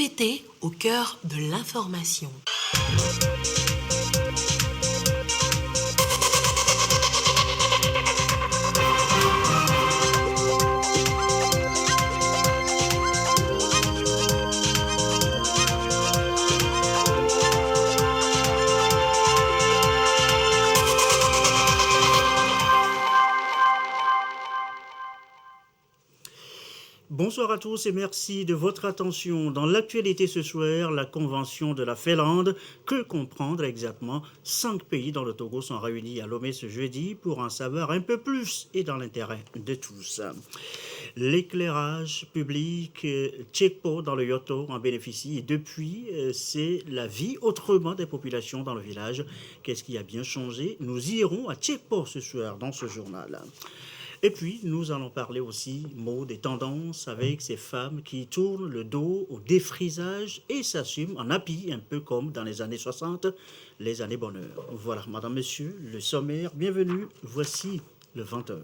TVT au cœur de l'information. Bonsoir à tous et merci de votre attention. Dans l'actualité ce soir, la convention de la Finlande, que comprendre exactement? 5 pays dans le Togo sont réunis à Lomé ce jeudi pour en savoir un peu plus et dans l'intérêt de tous. L'éclairage public Tchekpo dans le Yoto en bénéficie et depuis, c'est la vie autrement des populations dans le village. Qu'est-ce qui a bien changé? Nous irons à Tchekpo ce soir dans ce journal. Et puis, nous allons parler aussi, mots des tendances, avec ces femmes qui tournent le dos au défrisage et s'assument en habit, un peu comme dans les années 60, les années bonheur. Voilà, madame, monsieur, le sommaire, bienvenue, voici le 20h.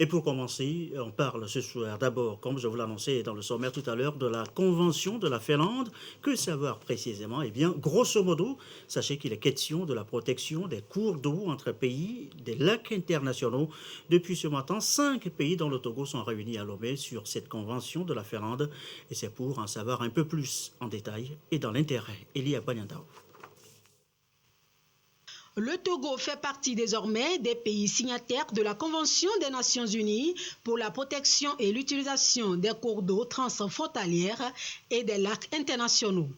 Et pour commencer, on parle ce soir d'abord, comme je vous l'annonçais dans le sommaire tout à l'heure, de la Convention de la Finlande. Que savoir précisément? Eh bien, grosso modo, sachez qu'il est question de la protection des cours d'eau entre pays, des lacs internationaux. Depuis ce matin, 5 pays dans le Togo sont réunis à Lomé sur cette Convention de la Finlande. Et c'est pour en savoir un peu plus en détail et dans l'intérêt. Elia Banyandao. Le Togo fait partie désormais des pays signataires de la Convention des Nations Unies pour la protection et l'utilisation des cours d'eau transfrontalières et des lacs internationaux.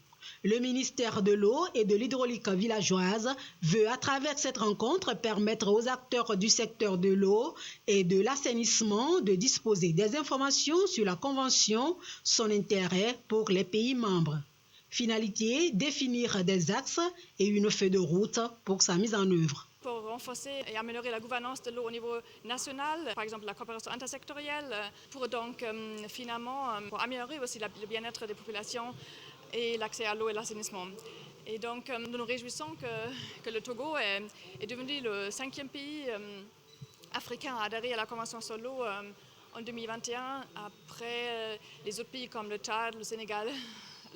Le ministère de l'eau et de l'hydraulique villageoise veut à travers cette rencontre permettre aux acteurs du secteur de l'eau et de l'assainissement de disposer des informations sur la Convention, son intérêt pour les pays membres. Finalité, définir des axes et une feuille de route pour sa mise en œuvre. Pour renforcer et améliorer la gouvernance de l'eau au niveau national, par exemple la coopération intersectorielle, pour donc finalement pour améliorer aussi le bien-être des populations et l'accès à l'eau et l'assainissement. Et donc nous nous réjouissons que le Togo est devenu le 5e pays africain à adhérer à la Convention sur l'eau en 2021, après les autres pays comme le Tchad, le Sénégal,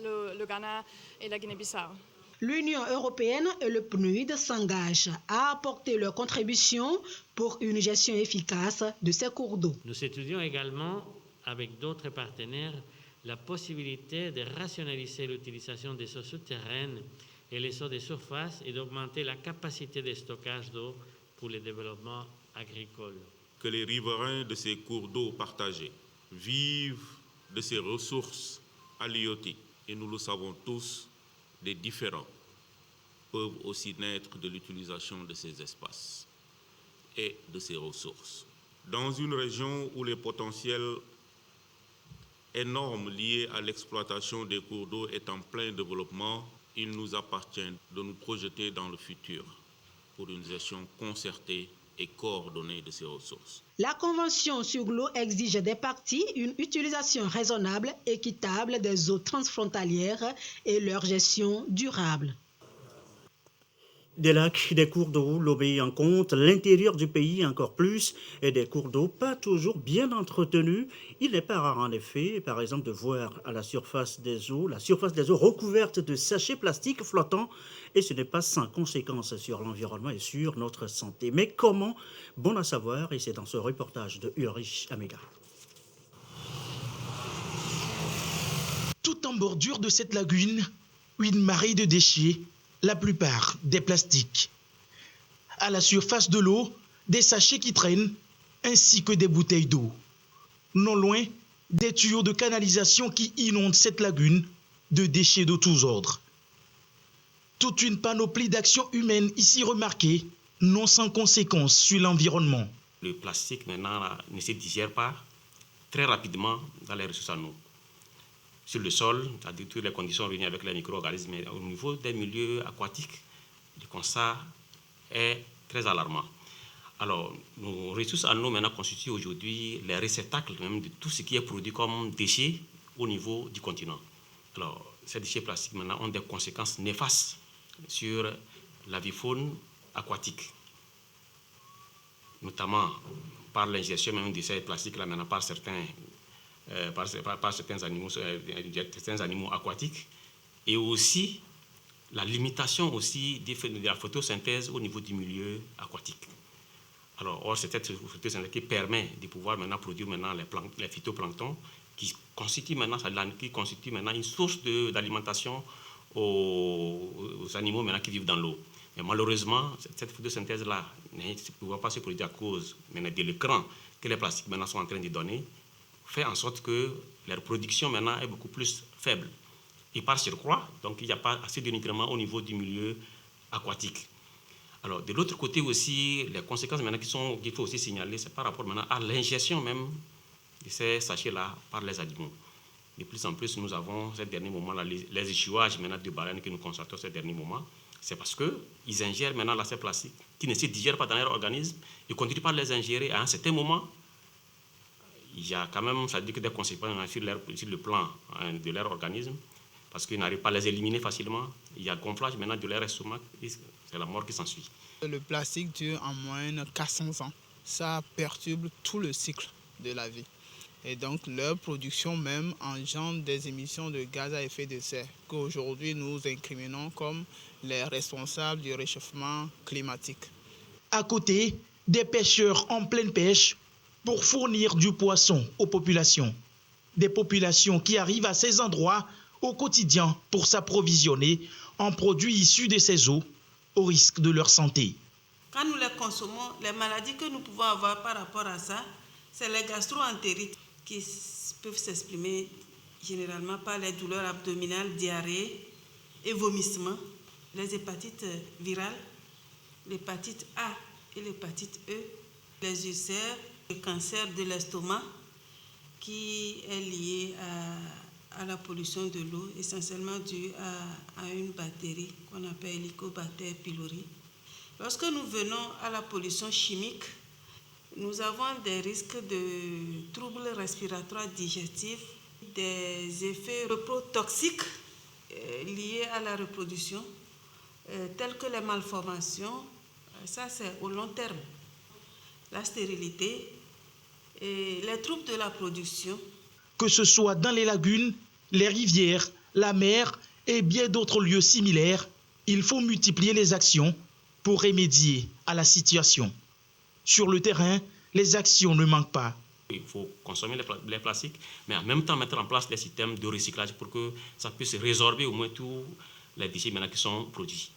le Ghana et la Guinée-Bissau. L'Union européenne et le PNUD s'engagent à apporter leur contribution pour une gestion efficace de ces cours d'eau. Nous étudions également avec d'autres partenaires la possibilité de rationaliser l'utilisation des eaux souterraines et les eaux de surface et d'augmenter la capacité de stockage d'eau pour le développement agricole. Que les riverains de ces cours d'eau partagés vivent de ces ressources halieutiques. Et nous le savons tous, des différends peuvent aussi naître de l'utilisation de ces espaces et de ces ressources. Dans une région où les potentiels énormes liés à l'exploitation des cours d'eau est en plein développement, il nous appartient de nous projeter dans le futur pour une gestion concertée et coordonnée de ces ressources. La Convention sur l'eau exige des parties une utilisation raisonnable, équitable des eaux transfrontalières et leur gestion durable. Des lacs, des cours d'eau, Lomé en compte, l'intérieur du pays encore plus, et des cours d'eau pas toujours bien entretenus. Il n'est pas rare en effet, par exemple, de voir à la surface des eaux recouverte de sachets plastiques flottants, et ce n'est pas sans conséquences sur l'environnement et sur notre santé. Mais comment? Bon à savoir, et c'est dans ce reportage de Ulrich Amega. Tout en bordure de cette lagune, une marée de déchets, la plupart des plastiques. À la surface de l'eau, des sachets qui traînent, ainsi que des bouteilles d'eau. Non loin, des tuyaux de canalisation qui inondent cette lagune de déchets de tous ordres. Toute une panoplie d'actions humaines ici remarquées, non sans conséquences sur l'environnement. Le plastique maintenant ne se digère pas très rapidement dans les ressources en eau. Sur le sol, c'est-à-dire toutes les conditions réunies avec les micro-organismes, mais au niveau des milieux aquatiques, le constat est très alarmant. Alors, nos ressources en eau maintenant constituent aujourd'hui les réceptacles même de tout ce qui est produit comme déchets au niveau du continent. Alors, ces déchets plastiques maintenant ont des conséquences néfastes sur la vie faune aquatique, notamment par l'ingestion même de ces plastiques-là maintenant par certains par certains animaux aquatiques, et aussi la limitation aussi de la photosynthèse au niveau du milieu aquatique. Alors, or, c'est cette photosynthèse qui permet de pouvoir maintenant produire maintenant les phytoplanctons qui constituent maintenant une source d'alimentation aux animaux maintenant qui vivent dans l'eau. Mais malheureusement, cette photosynthèse-là ne pouvant pas se produire à cause maintenant de l'écran que les plastiques maintenant sont en train de donner, fait en sorte que leur production maintenant est beaucoup plus faible. Et par surcroît, donc il n'y a pas assez de nutriments au niveau du milieu aquatique. Alors, de l'autre côté aussi, les conséquences maintenant qu'il faut aussi signaler, c'est par rapport maintenant à l'ingestion même de ces sachets-là par les animaux. De plus en plus, nous avons ces derniers moments les échouages maintenant de baleines que nous constatons ces derniers moments. C'est parce qu'ils ingèrent maintenant ces plastiques qui ne se digèrent pas dans leur organisme et continuent par les ingérer. À un certain moment, il y a quand même, ça dit que des conséquences sur le plan de leur organisme, parce qu'ils n'arrivent pas à les éliminer facilement. Il y a gonflage maintenant de leur estomac, c'est la mort qui s'ensuit. Le plastique dure en moyenne 400 ans. Ça perturbe tout le cycle de la vie. Et donc leur production même engendre des émissions de gaz à effet de serre qu'aujourd'hui nous incriminons comme les responsables du réchauffement climatique. À côté, des pêcheurs en pleine pêche pour fournir du poisson aux populations. Des populations qui arrivent à ces endroits au quotidien pour s'approvisionner en produits issus de ces eaux au risque de leur santé. Quand nous les consommons, les maladies que nous pouvons avoir par rapport à ça, c'est les gastro-entérites qui peuvent s'exprimer généralement par les douleurs abdominales, diarrhée et vomissements, les hépatites virales, l'hépatite A et l'hépatite E, les ulcères, le cancer de l'estomac qui est lié à la pollution de l'eau, essentiellement due à une bactérie qu'on appelle Helicobacter pylori. Lorsque nous venons à la pollution chimique, nous avons des risques de troubles respiratoires digestifs, des effets reprotoxiques liés à la reproduction, tels que les malformations, ça c'est au long terme, la stérilité et les troubles de la production. Que ce soit dans les lagunes, les rivières, la mer et bien d'autres lieux similaires, il faut multiplier les actions pour remédier à la situation. Sur le terrain, les actions ne manquent pas. Il faut consommer les plastiques, mais en même temps mettre en place des systèmes de recyclage pour que ça puisse résorber au moins tous les déchets maintenant qui sont produits.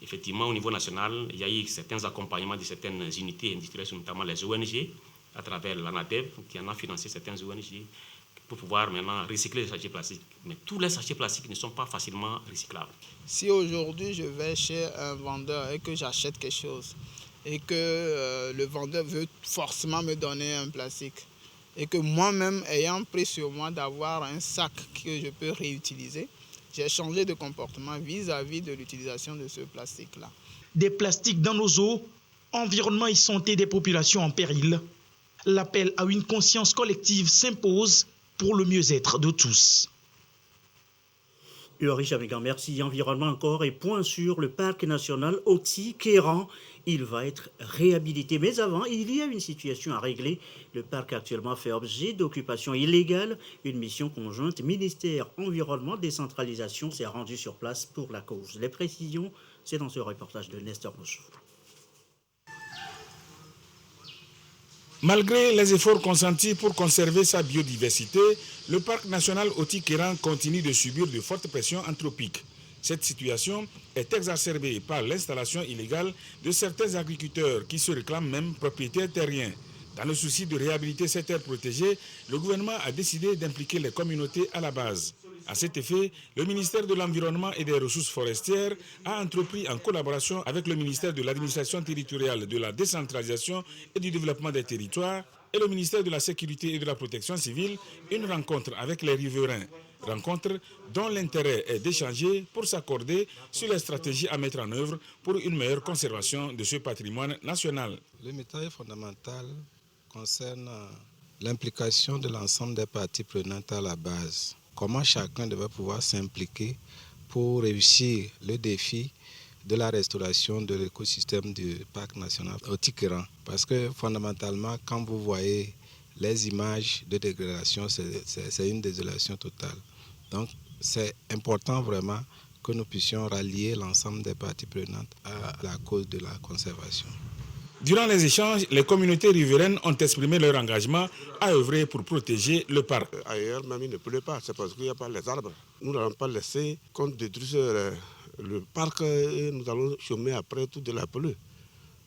Effectivement, au niveau national, il y a eu certains accompagnements de certaines unités industrielles, notamment les ONG, à travers l'ANADEB, qui en a financé certaines ONG, pour pouvoir maintenant recycler les sachets plastiques. Mais tous les sachets plastiques ne sont pas facilement recyclables. Si aujourd'hui je vais chez un vendeur et que j'achète quelque chose, et que le vendeur veut forcément me donner un plastique, et que moi-même, ayant pris sur moi d'avoir un sac que je peux réutiliser, j'ai changé de comportement vis-à-vis de l'utilisation de ce plastique-là. Des plastiques dans nos eaux, environnement et santé des populations en péril. L'appel à une conscience collective s'impose pour le mieux-être de tous. Ulrich Amégan, merci. Environnement encore et point sur le parc national Oti-Kéran. Il va être réhabilité. Mais avant, il y a une situation à régler. Le parc actuellement fait objet d'occupation illégale. Une mission conjointe ministère environnement décentralisation s'est rendue sur place pour la cause. Les précisions, c'est dans ce reportage de Nestor Mouchou. Malgré les efforts consentis pour conserver sa biodiversité, le parc national Oti-Kéran continue de subir de fortes pressions anthropiques. Cette situation est exacerbée par l'installation illégale de certains agriculteurs qui se réclament même propriétaires terriens. Dans le souci de réhabiliter ces terres protégées, le gouvernement a décidé d'impliquer les communautés à la base. À cet effet, le ministère de l'Environnement et des Ressources forestières a entrepris en collaboration avec le ministère de l'Administration territoriale, de la décentralisation et du développement des territoires et le ministère de la Sécurité et de la Protection civile une rencontre avec les riverains. Rencontre dont l'intérêt est d'échanger pour s'accorder sur les stratégies à mettre en œuvre pour une meilleure conservation de ce patrimoine national. Le message fondamental concerne l'implication de l'ensemble des parties prenantes à la base. Comment chacun devait pouvoir s'impliquer pour réussir le défi de la restauration de l'écosystème du parc national Oti-Kéran. Parce que fondamentalement, quand vous voyez les images de dégradation, c'est une désolation totale. Donc c'est important vraiment que nous puissions rallier l'ensemble des parties prenantes à la cause de la conservation. Durant les échanges, les communautés riveraines ont exprimé leur engagement à œuvrer pour protéger le parc. Ailleurs, même il ne pleut pas, c'est parce qu'il n'y a pas les arbres. Nous n'allons pas laisser qu'on détruise le parc et nous allons chômer après tout de la pluie.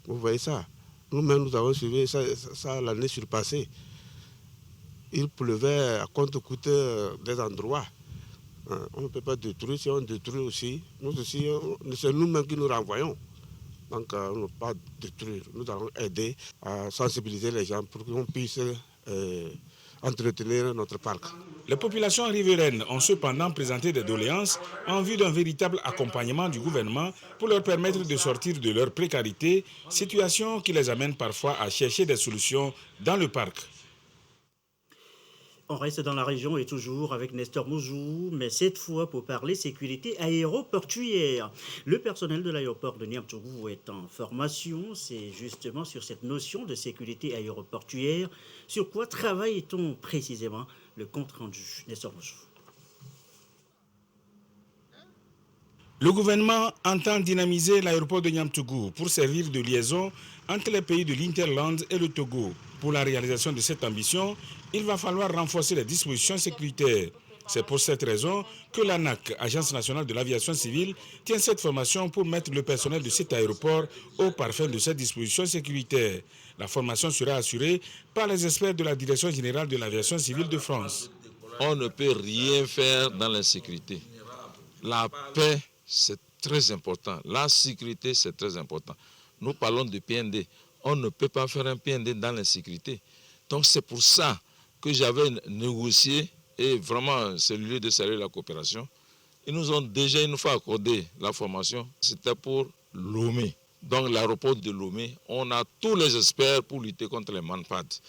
Vous voyez ça? Nous-mêmes, nous avons suivi ça l'année surpassée. Il pleuvait à compte-coûte des endroits. On ne peut pas détruire. Si on détruit aussi, nous aussi, c'est nous-mêmes qui nous renvoyons. Donc, on ne peut pas détruire. Nous allons aider à sensibiliser les gens pour qu'on puisse entretenir notre parc. Les populations riveraines ont cependant présenté des doléances en vue d'un véritable accompagnement du gouvernement pour leur permettre de sortir de leur précarité, situation qui les amène parfois à chercher des solutions dans le parc. On reste dans la région et toujours avec Nestor Mouzou, mais cette fois pour parler sécurité aéroportuaire. Le personnel de l'aéroport de Niamtougou est en formation. C'est justement sur cette notion de sécurité aéroportuaire. Sur quoi travaille-t-on précisément? Le compte rendu. Nestor Mouzou. Le gouvernement entend dynamiser l'aéroport de Niamtougou pour servir de liaison entre les pays de l'Interland et le Togo. Pour la réalisation de cette ambition, il va falloir renforcer les dispositions sécuritaires. C'est pour cette raison que l'ANAC, Agence nationale de l'aviation civile, tient cette formation pour mettre le personnel de cet aéroport au parfum de ces dispositions sécuritaires. La formation sera assurée par les experts de la Direction générale de l'aviation civile de France. On ne peut rien faire dans l'insécurité. La paix, c'est très important. La sécurité, c'est très important. Nous parlons de PND. On ne peut pas faire un PND dans l'insécurité. Donc c'est pour ça que j'avais négocié, et vraiment c'est le lieu de saluer la coopération. Ils nous ont déjà une fois accordé la formation, c'était pour Lomé. Donc l'aéroport de Lomé, on a tous les experts pour lutter contre les manpads.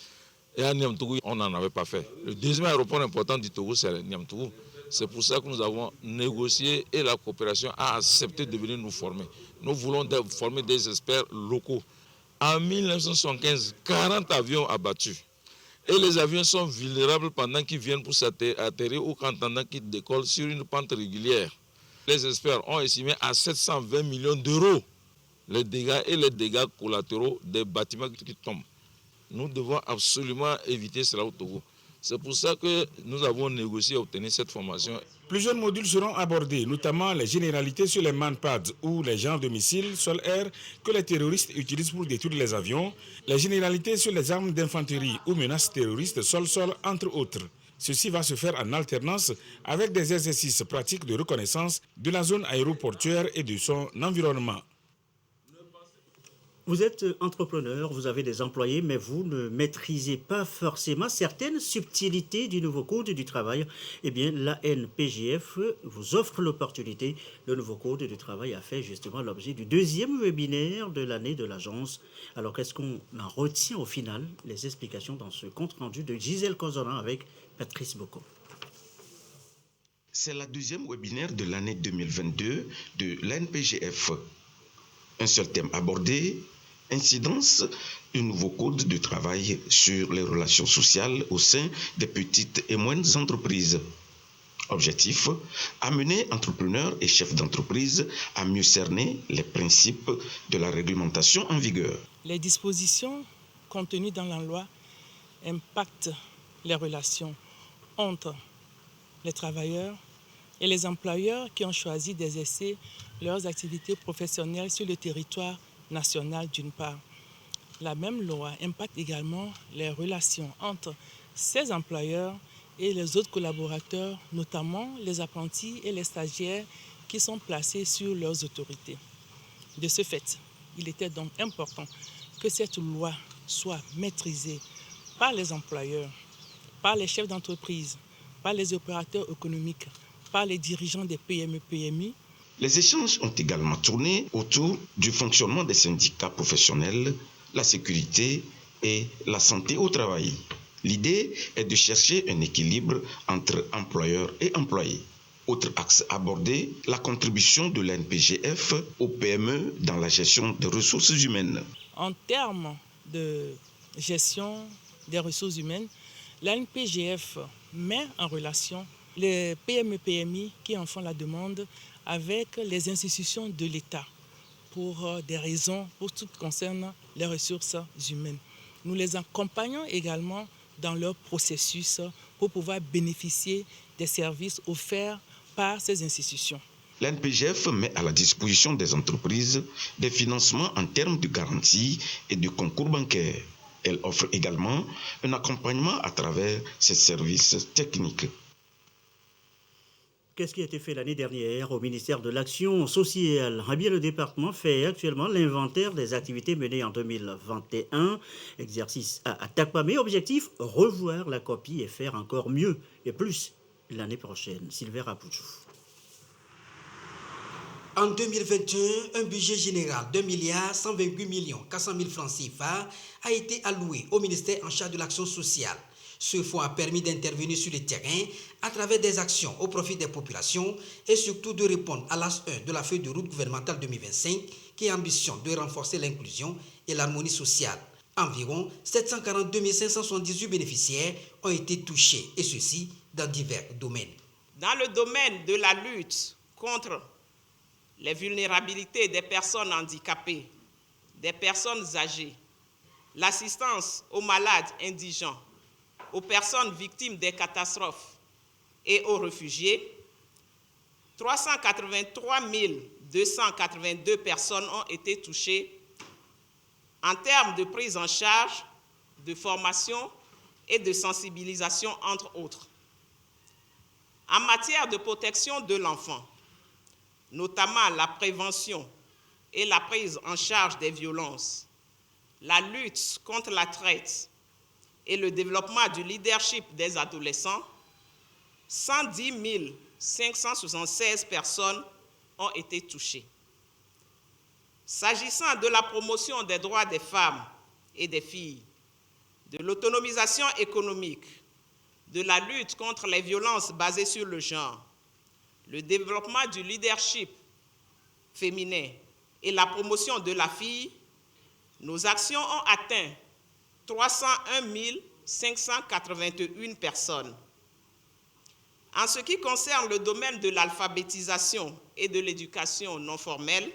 Et à Niamtougou, on n'en avait pas fait. Le deuxième aéroport important du Togo, c'est Niamtougou. C'est pour ça que nous avons négocié et la coopération a accepté de venir nous former. Nous voulons former des experts locaux. En 1975, 40 avions abattus. Et les avions sont vulnérables pendant qu'ils viennent pour atterrir ou pendant qu'ils décollent sur une pente régulière. Les experts ont estimé à 720 millions d'euros les dégâts et les dégâts collatéraux des bâtiments qui tombent. Nous devons absolument éviter cela au Togo. C'est pour ça que nous avons négocié et obtenu cette formation. Plusieurs modules seront abordés, notamment les généralités sur les manpads ou les genres de missiles sol-air que les terroristes utilisent pour détruire les avions, les généralités sur les armes d'infanterie ou menaces terroristes sol-sol, entre autres. Ceci va se faire en alternance avec des exercices pratiques de reconnaissance de la zone aéroportuaire et de son environnement. Vous êtes entrepreneur, vous avez des employés, mais vous ne maîtrisez pas forcément certaines subtilités du nouveau Code du travail. Eh bien, l'ANPGF vous offre l'opportunité. Le nouveau Code du travail a fait justement l'objet du deuxième webinaire de l'année de l'agence. Alors, qu'est-ce qu'on en retient au final? Les explications dans ce compte-rendu de Gisèle Kozona avec Patrice Bocco. C'est la deuxième webinaire de l'année 2022 de l'ANPGF. Un seul thème abordé: incidence du nouveau code de travail sur les relations sociales au sein des petites et moyennes entreprises. Objectif: amener entrepreneurs et chefs d'entreprise à mieux cerner les principes de la réglementation en vigueur. Les dispositions contenues dans la loi impactent les relations entre les travailleurs et les employeurs qui ont choisi d'exercer leurs activités professionnelles sur le territoire national d'une part. La même loi impacte également les relations entre ces employeurs et les autres collaborateurs, notamment les apprentis et les stagiaires qui sont placés sur leurs autorités. De ce fait, il était donc important que cette loi soit maîtrisée par les employeurs, par les chefs d'entreprise, par les opérateurs économiques, par les dirigeants des PME-PMI. Les échanges ont également tourné autour du fonctionnement des syndicats professionnels, la sécurité et la santé au travail. L'idée est de chercher un équilibre entre employeurs et employés. Autre axe abordé, la contribution de l'ANPGF aux PME dans la gestion des ressources humaines. En termes de gestion des ressources humaines, l'ANPGF met en relation les PME-PMI qui en font la demande avec les institutions de l'État pour des raisons, pour tout ce qui concerne les ressources humaines. Nous les accompagnons également dans leur processus pour pouvoir bénéficier des services offerts par ces institutions. L'ANPGF met à la disposition des entreprises des financements en termes de garantie et de concours bancaires. Elle offre également un accompagnement à travers ses services techniques. Qu'est-ce qui a été fait l'année dernière au ministère de l'Action sociale? Eh bien, le département fait actuellement l'inventaire des activités menées en 2021. Exercice à Takpamé. Objectif, revoir la copie et faire encore mieux et plus l'année prochaine. Sylvain Rapouchou. En 2021, un budget général de 1,128 400 000 francs CFA a été alloué au ministère en charge de l'action sociale. Ce fonds a permis d'intervenir sur le terrain à travers des actions au profit des populations et surtout de répondre à l'as 1 de la feuille de route gouvernementale 2025 qui a ambition de renforcer l'inclusion et l'harmonie sociale. Environ 742 578 bénéficiaires ont été touchés et ceci dans divers domaines. Dans le domaine de la lutte contre les vulnérabilités des personnes handicapées, des personnes âgées, l'assistance aux malades indigents, aux personnes victimes des catastrophes et aux réfugiés, 383 282 personnes ont été touchées en termes de prise en charge, de formation et de sensibilisation, entre autres. En matière de protection de l'enfant, notamment la prévention et la prise en charge des violences, la lutte contre la traite et le développement du leadership des adolescents, 110 576 personnes ont été touchées. S'agissant de la promotion des droits des femmes et des filles, de l'autonomisation économique, de la lutte contre les violences basées sur le genre, le développement du leadership féminin et la promotion de la fille, nos actions ont atteint 301 581 personnes. En ce qui concerne le domaine de l'alphabétisation et de l'éducation non formelle,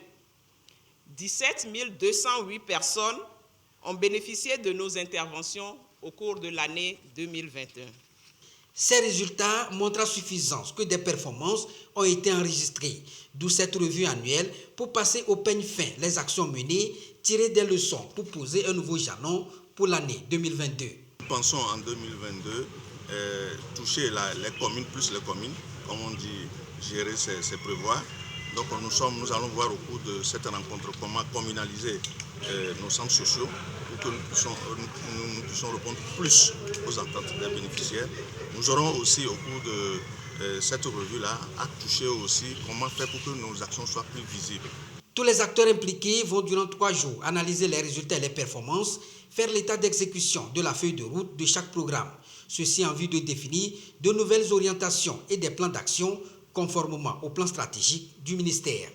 17 208 personnes ont bénéficié de nos interventions au cours de l'année 2021. Ces résultats montrent à suffisance que des performances ont été enregistrées, d'où cette revue annuelle pour passer au peigne fin les actions menées, tirer des leçons pour poser un nouveau jalon pour l'année 2022. Nous pensons en 2022 toucher les communes plus les communes, comme on dit, gérer c'est prévoir. Donc nous allons voir au cours de cette rencontre comment communaliser nos centres sociaux pour que nous puissions répondre plus aux attentes des bénéficiaires. Nous aurons aussi au cours de cette revue-là à toucher aussi comment faire pour que nos actions soient plus visibles. Tous les acteurs impliqués vont durant 3 jours analyser les résultats et les performances, faire l'état d'exécution de la feuille de route de chaque programme. Ceci en vue de définir de nouvelles orientations et des plans d'action conformément au plan stratégique du ministère.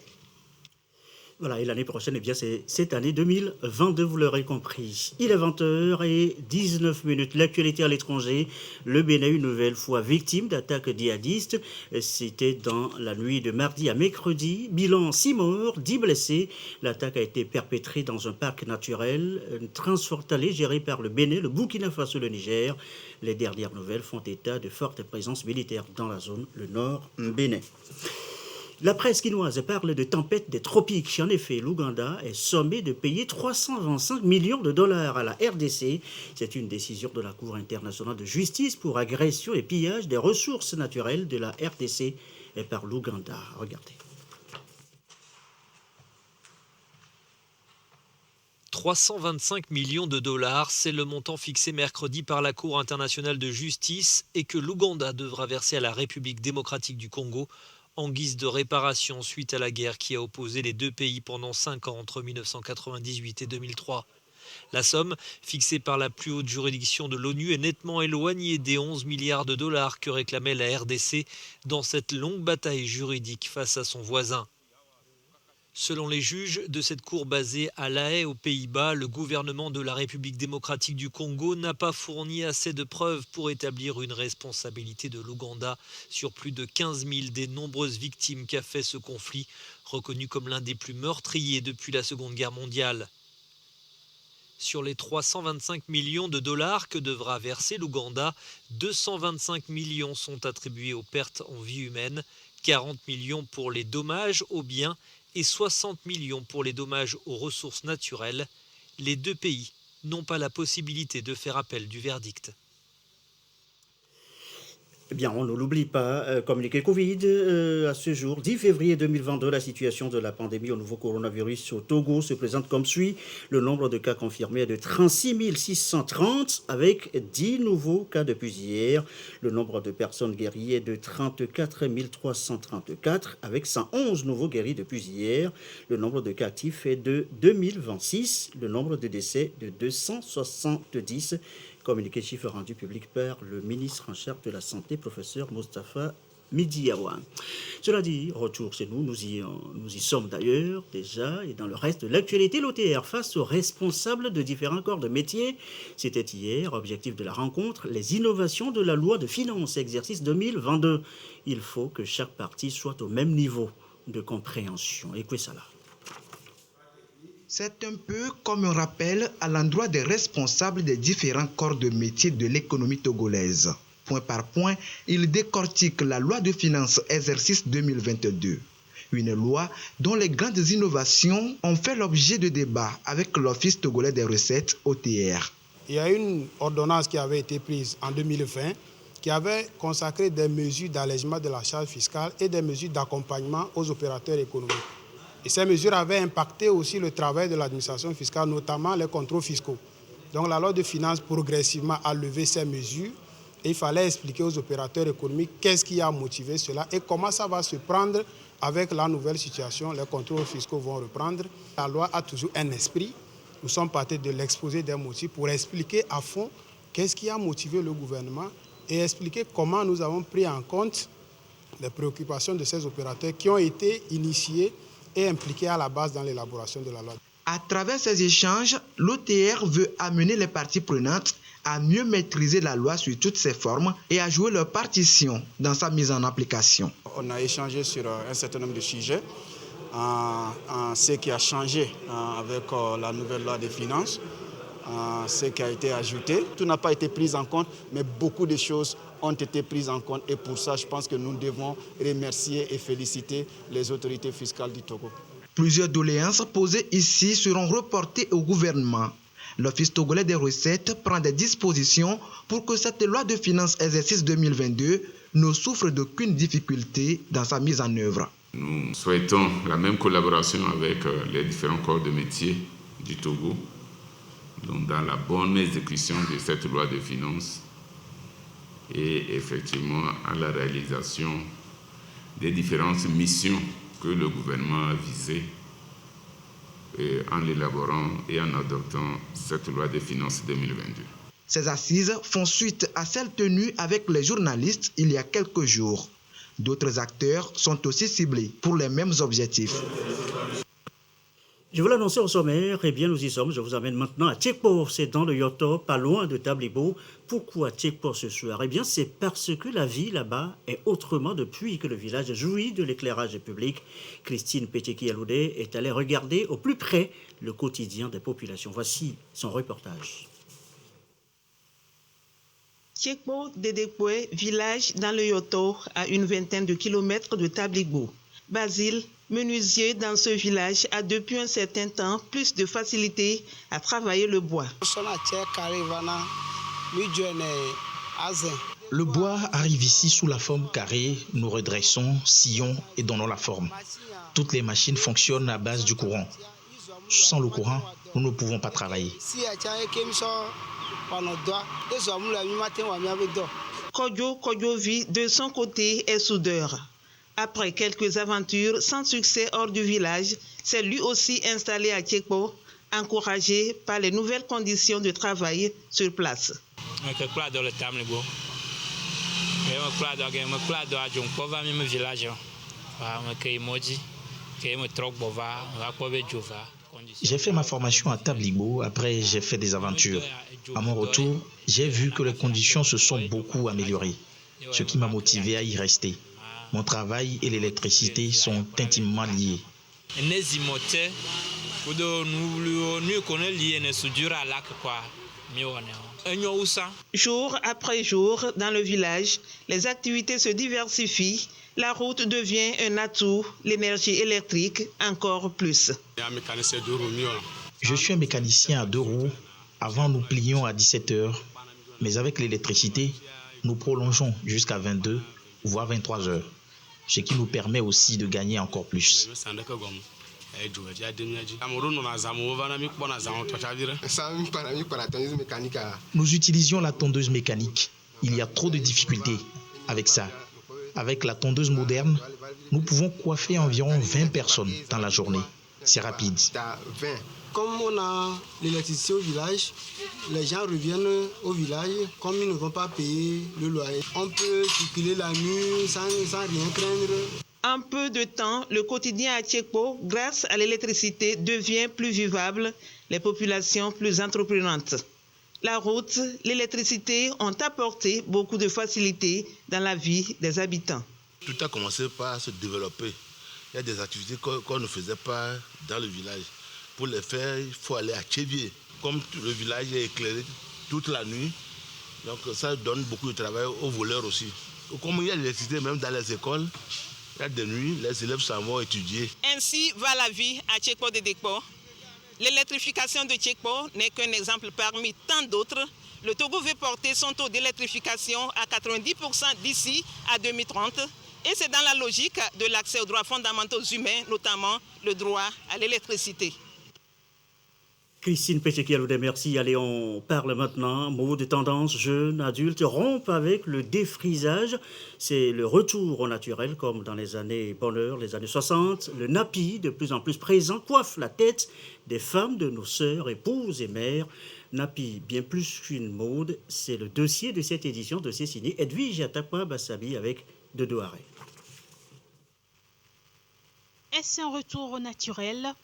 Voilà, et l'année prochaine, eh bien, c'est cette année 2022, vous l'aurez compris. Il est 20h19. L'actualité à l'étranger, le Bénin, une nouvelle fois victime d'attaques djihadistes. C'était dans la nuit de mardi à mercredi. Bilan 6 morts, 10 blessés. L'attaque a été perpétrée dans un parc naturel transfrontalier géré par le Bénin, le Burkina Faso et le Niger. Les dernières nouvelles font état de forte présence militaire dans la zone, le nord Bénin. La presse quinoise parle de tempête des tropiques. En effet, l'Ouganda est sommé de payer 325 millions de dollars à la RDC. C'est une décision de la Cour internationale de justice pour agression et pillage des ressources naturelles de la RDC et par l'Ouganda. Regardez. 325 millions de dollars, c'est le montant fixé mercredi par la Cour internationale de justice et que l'Ouganda devra verser à la République démocratique du Congo en guise de réparation suite à la guerre qui a opposé les deux pays pendant 5 ans entre 1998 et 2003. La somme, fixée par la plus haute juridiction de l'ONU, est nettement éloignée des 11 milliards de dollars que réclamait la RDC dans cette longue bataille juridique face à son voisin. Selon les juges de cette cour basée à La Haye, aux Pays-Bas, le gouvernement de la République démocratique du Congo n'a pas fourni assez de preuves pour établir une responsabilité de l'Ouganda sur plus de 15 000 des nombreuses victimes qu'a fait ce conflit, reconnu comme l'un des plus meurtriers depuis la Seconde Guerre mondiale. Sur les 325 millions de dollars que devra verser l'Ouganda, 225 millions sont attribués aux pertes en vie humaine, 40 millions pour les dommages aux biens et 60 millions pour les dommages aux ressources naturelles. Les deux pays n'ont pas la possibilité de faire appel du verdict. Eh bien, on ne l'oublie pas, communiqué Covid, à ce jour, 10 février 2022, la situation de la pandémie au nouveau coronavirus au Togo se présente comme suit. Le nombre de cas confirmés est de 36 630, avec 10 nouveaux cas depuis hier. Le nombre de personnes guéries est de 34 334, avec 111 nouveaux guéris depuis hier. Le nombre de cas actifs est de 2026. Le nombre de décès de 270. Communiqué chiffre rendu public par le ministre en charge de la Santé, professeur Moustapha Midiawa. Cela dit, retour chez nous, nous y sommes d'ailleurs déjà, et dans le reste de l'actualité, l'OTR face aux responsables de différents corps de métier. C'était hier, objectif de la rencontre, les innovations de la loi de finances, exercice 2022. Il faut que chaque partie soit au même niveau de compréhension. Écoutez ça là. C'est un peu comme un rappel à l'endroit des responsables des différents corps de métier de l'économie togolaise. Point par point, il décortique la loi de finances exercice 2022. Une loi dont les grandes innovations ont fait l'objet de débats avec l'Office togolais des recettes, OTR. Il y a une ordonnance qui avait été prise en 2020 qui avait consacré des mesures d'allègement de la charge fiscale et des mesures d'accompagnement aux opérateurs économiques. Et ces mesures avaient impacté aussi le travail de l'administration fiscale, notamment les contrôles fiscaux. Donc la loi de finances progressivement a levé ces mesures et il fallait expliquer aux opérateurs économiques qu'est-ce qui a motivé cela et comment ça va se prendre avec la nouvelle situation. Les contrôles fiscaux vont reprendre. La loi a toujours un esprit. Nous sommes partis de l'exposé des motifs pour expliquer à fond qu'est-ce qui a motivé le gouvernement et expliquer comment nous avons pris en compte les préoccupations de ces opérateurs qui ont été initiés et impliqués à la base dans l'élaboration de la loi. À travers ces échanges, l'OTR veut amener les parties prenantes à mieux maîtriser la loi sur toutes ses formes et à jouer leur partition dans sa mise en application. On a échangé sur un certain nombre de sujets, ce qui a changé avec la nouvelle loi des finances, ce qui a été ajouté. Tout n'a pas été pris en compte, mais beaucoup de choses ont été prises en compte et pour ça, je pense que nous devons remercier et féliciter les autorités fiscales du Togo. Plusieurs doléances posées ici seront reportées au gouvernement. L'Office togolais des recettes prend des dispositions pour que cette loi de finances exercice 2022 ne souffre d'aucune difficulté dans sa mise en œuvre. Nous souhaitons la même collaboration avec les différents corps de métier du Togo, donc dans la bonne exécution de cette loi de finances et effectivement à la réalisation des différentes missions que le gouvernement a visées en l'élaborant et en adoptant cette loi de finances 2022. Ces assises font suite à celles tenues avec les journalistes il y a quelques jours. D'autres acteurs sont aussi ciblés pour les mêmes objectifs. Je vous l'annonçais au sommaire, eh bien nous y sommes. Je vous amène maintenant à Tchekpo, c'est dans le Yoto, pas loin de Tablibo. Pourquoi Tchekpo ce soir? Eh bien c'est parce que la vie là-bas est autrement depuis que le village jouit de l'éclairage public. Christine Peteki-Aloudé est allée regarder au plus près le quotidien des populations. Voici son reportage. Tchekpo Dedekwe, village dans le Yoto, à une vingtaine de kilomètres de Tablibo. Basile, menuisier dans ce village, a depuis un certain temps plus de facilité à travailler le bois. Le bois arrive ici sous la forme carrée, nous redressons, scions et donnons la forme. Toutes les machines fonctionnent à base du courant. Sans le courant, nous ne pouvons pas travailler. Kodjo vit de son côté est soudeur. Après quelques aventures sans succès hors du village, c'est lui aussi installé à Tchekpo, encouragé par les nouvelles conditions de travail sur place. J'ai fait ma formation à Tablibo, après j'ai fait des aventures. À mon retour, j'ai vu que les conditions se sont beaucoup améliorées, ce qui m'a motivé à y rester. Mon travail et l'électricité sont intimement liés. Jour après jour, dans le village, les activités se diversifient. La route devient un atout, l'énergie électrique encore plus. Je suis un mécanicien à 2 roues. Avant, nous plions à 17 heures. Mais avec l'électricité, nous prolongeons jusqu'à 22, voire 23 heures. Ce qui nous permet aussi de gagner encore plus. Nous utilisions la tondeuse mécanique. Il y a trop de difficultés avec ça. Avec la tondeuse moderne, nous pouvons coiffer environ 20 personnes dans la journée. C'est rapide. Comme on a l'électricité au village, les gens reviennent au village. Comme ils ne vont pas payer le loyer, on peut circuler la nuit sans rien craindre. En peu de temps, le quotidien à Tchekpo, grâce à l'électricité, devient plus vivable, les populations plus entreprenantes. La route, l'électricité ont apporté beaucoup de facilité dans la vie des habitants. Tout a commencé par se développer. Il y a des activités qu'on ne faisait pas dans le village. Pour les faire, il faut aller à Tchévier. Comme le village est éclairé toute la nuit, donc ça donne beaucoup de travail aux voleurs aussi. Comme il y a l'électricité même dans les écoles, il y a des nuits, les élèves s'en vont étudier. Ainsi va la vie à Tchekpo de Dekpo. L'électrification de Tchekpo n'est qu'un exemple parmi tant d'autres. Le Togo veut porter son taux d'électrification à 90% d'ici à 2030. Et c'est dans la logique de l'accès aux droits fondamentaux humains, notamment le droit à l'électricité. Christine Péchekialoudé, merci. Allez, on parle maintenant. Mot de tendance, jeunes, adultes, rompent avec le défrisage. C'est le retour au naturel, comme dans les années bonheur, les années 60. Le napi, de plus en plus présent, coiffe la tête des femmes de nos sœurs, épouses et mères. Napi, bien plus qu'une mode, c'est le dossier de cette édition, dossier signé Edwige Atapa Bassabi avec Dodo Aré. Est-ce un retour au naturel ?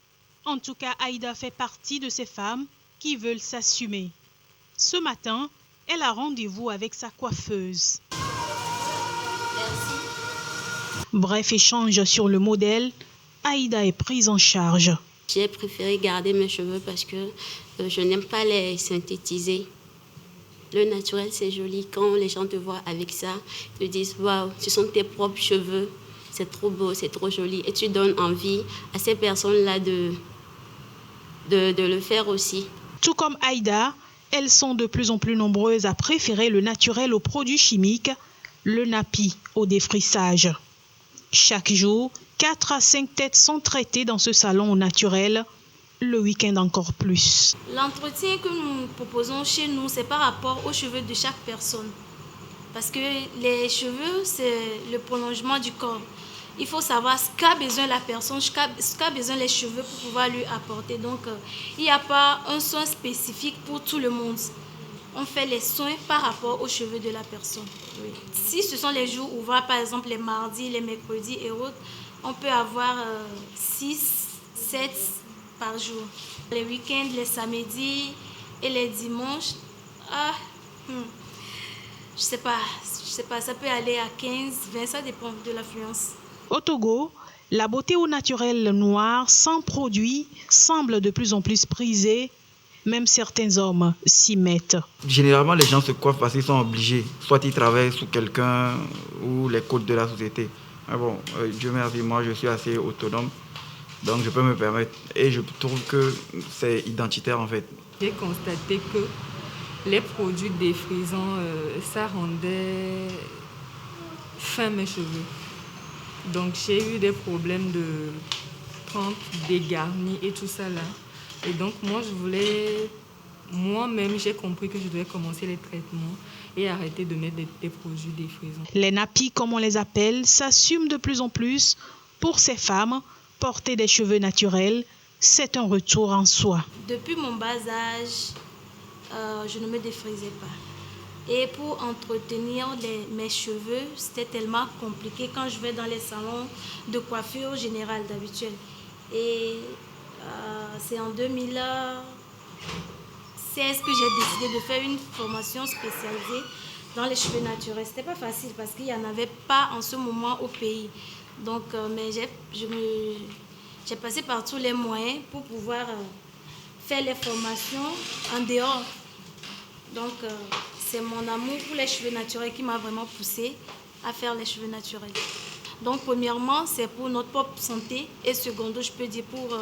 En tout cas, Aïda fait partie de ces femmes qui veulent s'assumer. Ce matin, elle a rendez-vous avec sa coiffeuse. Bref échange sur le modèle, Aïda est prise en charge. J'ai préféré garder mes cheveux parce que je n'aime pas les synthétiser. Le naturel, c'est joli. Quand les gens te voient avec ça, ils te disent « Waouh, ce sont tes propres cheveux. C'est trop beau, c'est trop joli. » Et tu donnes envie à ces personnes-là de le faire aussi. Tout comme Aïda, elles sont de plus en plus nombreuses à préférer le naturel aux produits chimiques, le napi au défrisage. Chaque jour, 4 à 5 têtes sont traitées dans ce salon au naturel, le week-end encore plus. L'entretien que nous proposons chez nous, c'est par rapport aux cheveux de chaque personne. Parce que les cheveux, c'est le prolongement du corps. Il faut savoir ce qu'a besoin la personne, ce qu'a besoin les cheveux pour pouvoir lui apporter. Donc, il n'y a pas un soin spécifique pour tout le monde. On fait les soins par rapport aux cheveux de la personne. Oui. Si ce sont les jours ouvrables, par exemple les mardis, les mercredis et autres, on peut avoir 6, 7 par jour. Les week-ends, les samedis et les dimanches, je sais pas, ça peut aller à 15, 20, ça dépend de l'affluence. Au Togo, la beauté au naturel noir, sans produit, semble de plus en plus prisée. Même certains hommes s'y mettent. Généralement, les gens se coiffent parce qu'ils sont obligés. Soit ils travaillent sous quelqu'un ou les codes de la société. Mais bon, Dieu merci, moi je suis assez autonome. Donc je peux me permettre. Et je trouve que c'est identitaire en fait. J'ai constaté que les produits défrisants, ça rendait fin mes cheveux. Donc j'ai eu des problèmes de crampes, dégarnis et tout ça là. Et donc moi-même j'ai compris que je devais commencer les traitements et arrêter de mettre des produits défrisants. Les napis, comme on les appelle, s'assument de plus en plus. Pour ces femmes, porter des cheveux naturels, c'est un retour en soi. Depuis mon bas âge, je ne me défrisais pas. Et pour entretenir mes cheveux, c'était tellement compliqué quand je vais dans les salons de coiffure générale d'habitude. Et c'est en 2016 que j'ai décidé de faire une formation spécialisée dans les cheveux naturels. C'était pas facile parce qu'il n'y en avait pas en ce moment au pays. Donc, mais j'ai passé par tous les moyens pour pouvoir faire les formations en dehors. Donc, c'est mon amour pour les cheveux naturels qui m'a vraiment poussée à faire les cheveux naturels. Donc, premièrement, c'est pour notre propre santé et secondo, je peux dire pour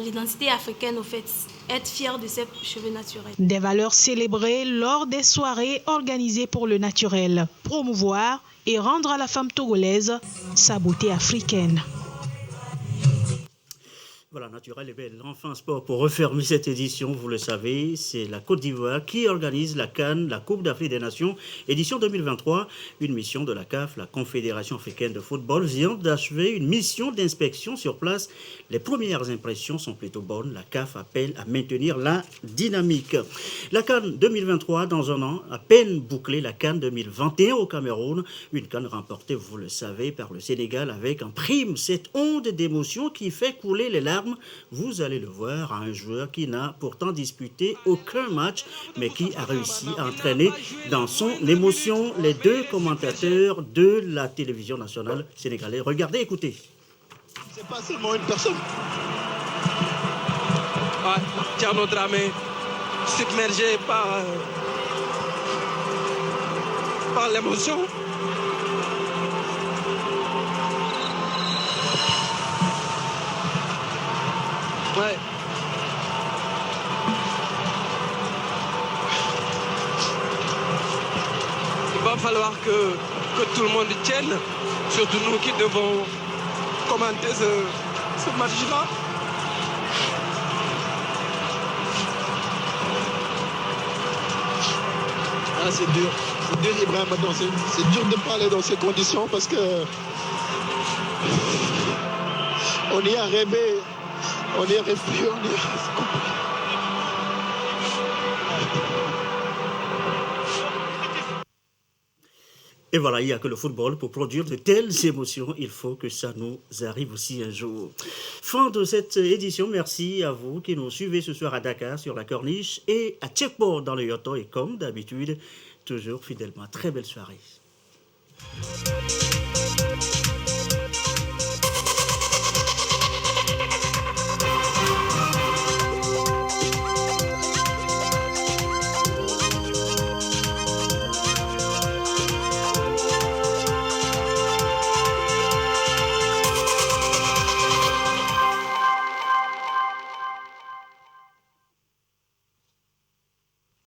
l'identité africaine, au fait, être fier de ses cheveux naturels. Des valeurs célébrées lors des soirées organisées pour le naturel, promouvoir et rendre à la femme togolaise sa beauté africaine. Voilà, Naturel et Belle. Enfin, sport, pour refermer cette édition, vous le savez, c'est la Côte d'Ivoire qui organise la CAN, la Coupe d'Afrique des Nations, édition 2023. Une mission de la CAF, la Confédération africaine de football, vient d'achever une mission d'inspection sur place. Les premières impressions sont plutôt bonnes. La CAF appelle à maintenir la dynamique. La CAN 2023, dans un an, à peine bouclée, la CAN 2021 au Cameroun. Une CAN remportée, vous le savez, par le Sénégal avec en prime cette onde d'émotion qui fait couler les larmes. Vous allez le voir à un joueur qui n'a pourtant disputé aucun match, mais qui a réussi à entraîner dans son émotion les deux commentateurs de la télévision nationale sénégalaise. Regardez, écoutez. C'est pas seulement une personne. Thierno Dramé, submergé par l'émotion. Ouais. Il va falloir que tout le monde tienne, surtout nous qui devons commenter ce match-là. Ah, c'est dur. C'est dur, Ibrahim, c'est dur de parler dans ces conditions parce que on y a rêvé. On y arrive plus, on y arrive. Et voilà, il n'y a que le football pour produire de telles émotions. Il faut que ça nous arrive aussi un jour. Fin de cette édition. Merci à vous qui nous suivez ce soir à Dakar, sur la Corniche, et à Tchekpo dans le Yoto. Et comme d'habitude, toujours fidèlement. Très belle soirée.